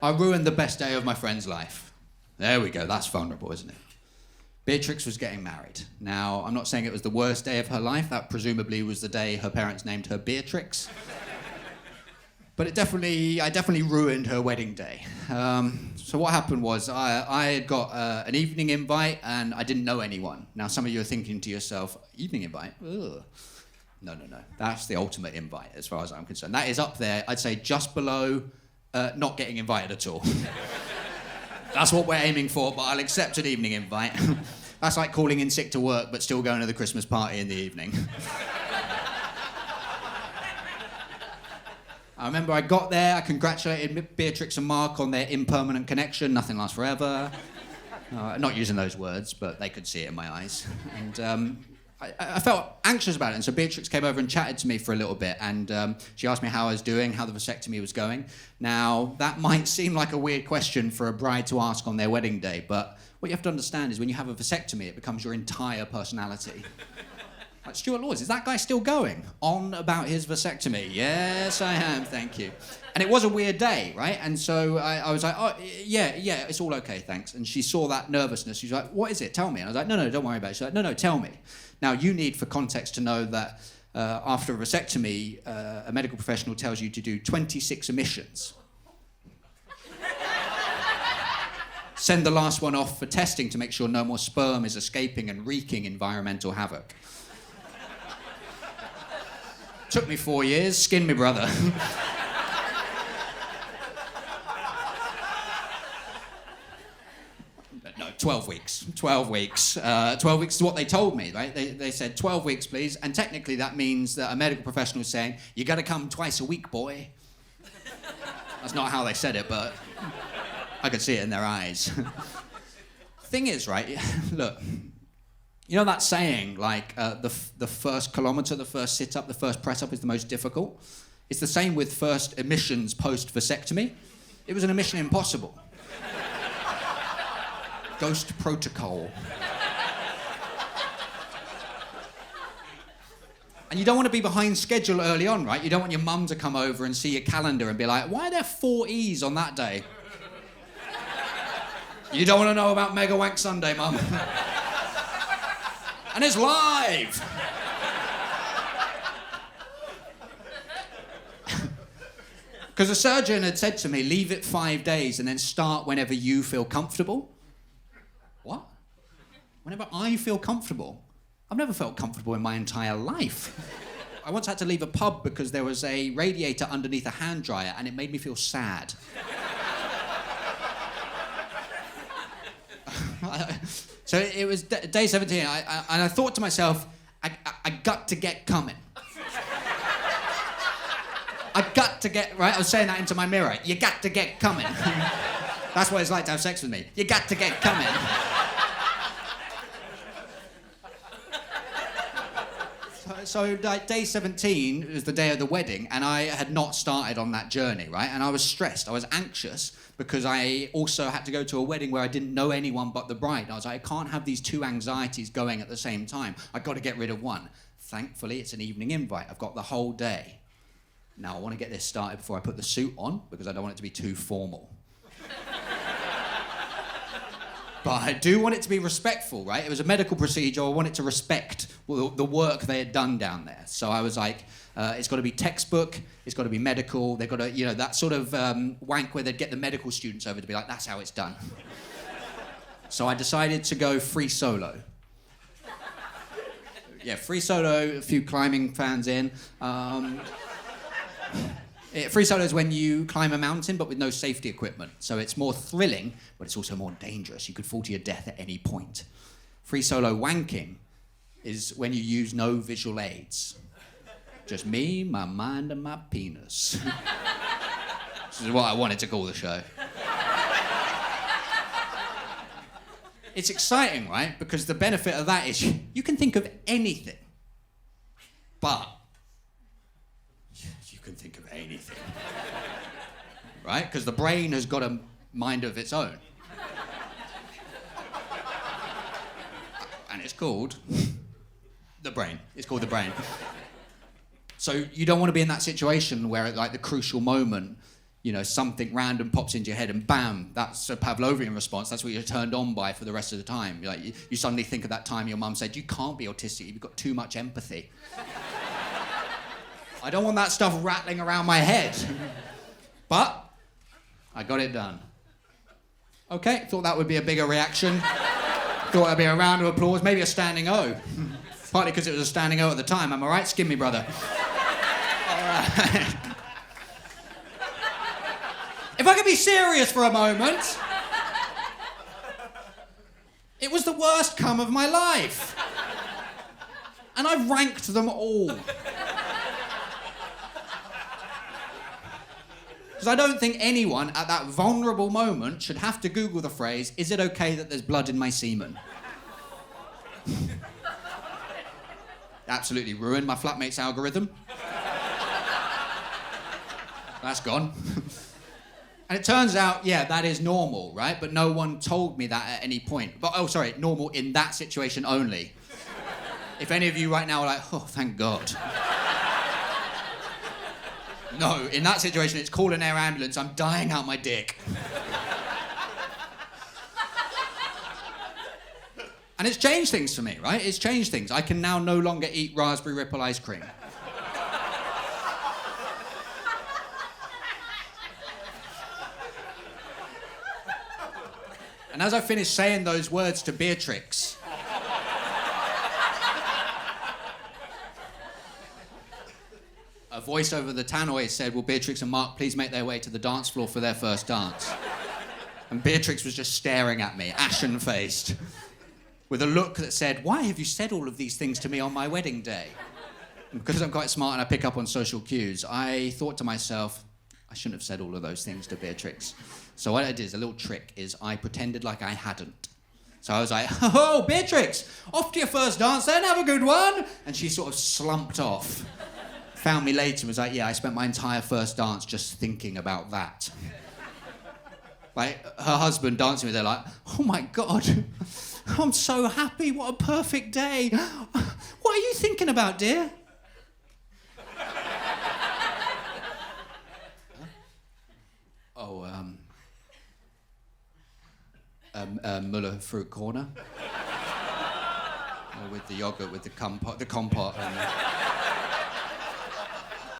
I ruined the best day of my friend's life. There we go, that's vulnerable, isn't it? Beatrix was getting married. Now, I'm not saying it was the worst day of her life. That presumably was the day her parents named her Beatrix. But I definitely ruined her wedding day. So what happened was I had got an evening invite and I didn't know anyone. Now, some of you are thinking to yourself, evening invite? Ugh. No. That's the ultimate invite as far as I'm concerned. That is up there, I'd say just below not getting invited at all. That's what we're aiming for, but I'll accept an evening invite. That's like calling in sick to work, but still going to the Christmas party in the evening. I remember I got there, I congratulated Beatrix and Mark on their impermanent connection, nothing lasts forever. Not using those words, but they could see it in my eyes. And I felt anxious about it, and so Beatrix came over and chatted to me for a little bit, and she asked me how I was doing, how the vasectomy was going. Now, that might seem like a weird question for a bride to ask on their wedding day, but what you have to understand is when you have a vasectomy, it becomes your entire personality. Like, Stuart Lords, is that guy still going on about his vasectomy? Yes, I am, thank you. And it was a weird day, right? And so I was like, oh, yeah, it's all okay, thanks. And she saw that nervousness. She's like, what is it? Tell me. And I was like, no, don't worry about it. She's like, no, tell me. Now, you need, for context, to know that after a vasectomy, a medical professional tells you to do 26 emissions. Send the last one off for testing to make sure no more sperm is escaping and wreaking environmental havoc. Took me 4 years, skinned me brother. No, 12 weeks. 12 weeks. 12 weeks is what they told me, right? They said 12 weeks, please. And technically that means that a medical professional is saying, you got to come twice a week, boy. That's not how they said it, but I could see it in their eyes. Thing is, right, look, you know that saying, like, the first kilometre, the first sit-up, the first press-up is the most difficult? It's the same with first emissions post-vasectomy. It was an emission impossible. Ghost protocol. And you don't want to be behind schedule early on, right? You don't want your mum to come over and see your calendar and be like, why are there 4 E's on that day? You don't want to know about Mega Wank Sunday, mum. And it's live! Because the surgeon had said to me, leave it 5 days and then start whenever you feel comfortable. What? Whenever I feel comfortable? I've never felt comfortable in my entire life. I once had to leave a pub because there was a radiator underneath a hand dryer and it made me feel sad. So it was day 17, and I thought to myself, I got to get coming. I got to get, right? I was saying that into my mirror. You got to get coming. That's what it's like to have sex with me. You got to get coming. So like, day 17 was the day of the wedding, and I had not started on that journey, right? And I was stressed, I was anxious, because I also had to go to a wedding where I didn't know anyone but the bride. And I was like, I can't have these two anxieties going at the same time. I've got to get rid of one. Thankfully, it's an evening invite. I've got the whole day. Now, I want to get this started before I put the suit on, because I don't want it to be too formal. But I do want it to be respectful, right? It was a medical procedure. I want it to respect the work they had done down there. So I was like, it's got to be textbook, it's got to be medical. They've got to, you know, that sort of wank where they'd get the medical students over to be like, that's how it's done. So I decided to go free solo. Yeah, free solo, a few climbing fans in. Free solo is when you climb a mountain but with no safety equipment. So it's more thrilling, but it's also more dangerous. You could fall to your death at any point. Free solo wanking is when you use no visual aids. Just me, my mind, and my penis. This is what I wanted to call the show. It's exciting, right? Because the benefit of that is you can think of anything. But you can think of anything. Right? Because the brain has got a mind of its own. And it's called the brain. It's called the brain. So you don't want to be in that situation where at like the crucial moment something random pops into your head and bam, that's a Pavlovian response. That's what you're turned on by for the rest of the time. You suddenly think of that time your mum said, you can't be autistic, you've got too much empathy. I don't want that stuff rattling around my head. But I got it done. Okay, thought that would be a bigger reaction. Thought that'd be a round of applause, maybe a standing O. Partly because it was a standing O at the time, am I right? Skin me, brother. All right. If I could be serious for a moment, it was the worst come of my life. And I ranked them all. Because I don't think anyone at that vulnerable moment should have to Google the phrase, is it okay that there's blood in my semen? Absolutely ruined my flatmate's algorithm. That's gone. And it turns out, yeah, that is normal, right? But no one told me that at any point. But, normal in that situation only. If any of you right now are like, oh, thank God. No, in that situation, it's call an air ambulance. I'm dying out my dick. And it's changed things for me, right? It's changed things. I can now no longer eat raspberry ripple ice cream. And as I finished saying those words to Beatrix, a voice over the tannoy said, will Beatrix and Mark please make their way to the dance floor for their first dance? And Beatrix was just staring at me, ashen-faced, with a look that said, why have you said all of these things to me on my wedding day? And because I'm quite smart and I pick up on social cues, I thought to myself, I shouldn't have said all of those things to Beatrix. So what I did is a little trick is I pretended like I hadn't. So I was like, oh, Beatrix, off to your first dance then, have a good one. And she sort of slumped off. Found me later and was like, yeah, I spent my entire first dance just thinking about that. Like, her husband dancing with her like, oh my God, I'm so happy, what a perfect day. What are you thinking about, dear? Muller fruit corner. With the yogurt, with the compote and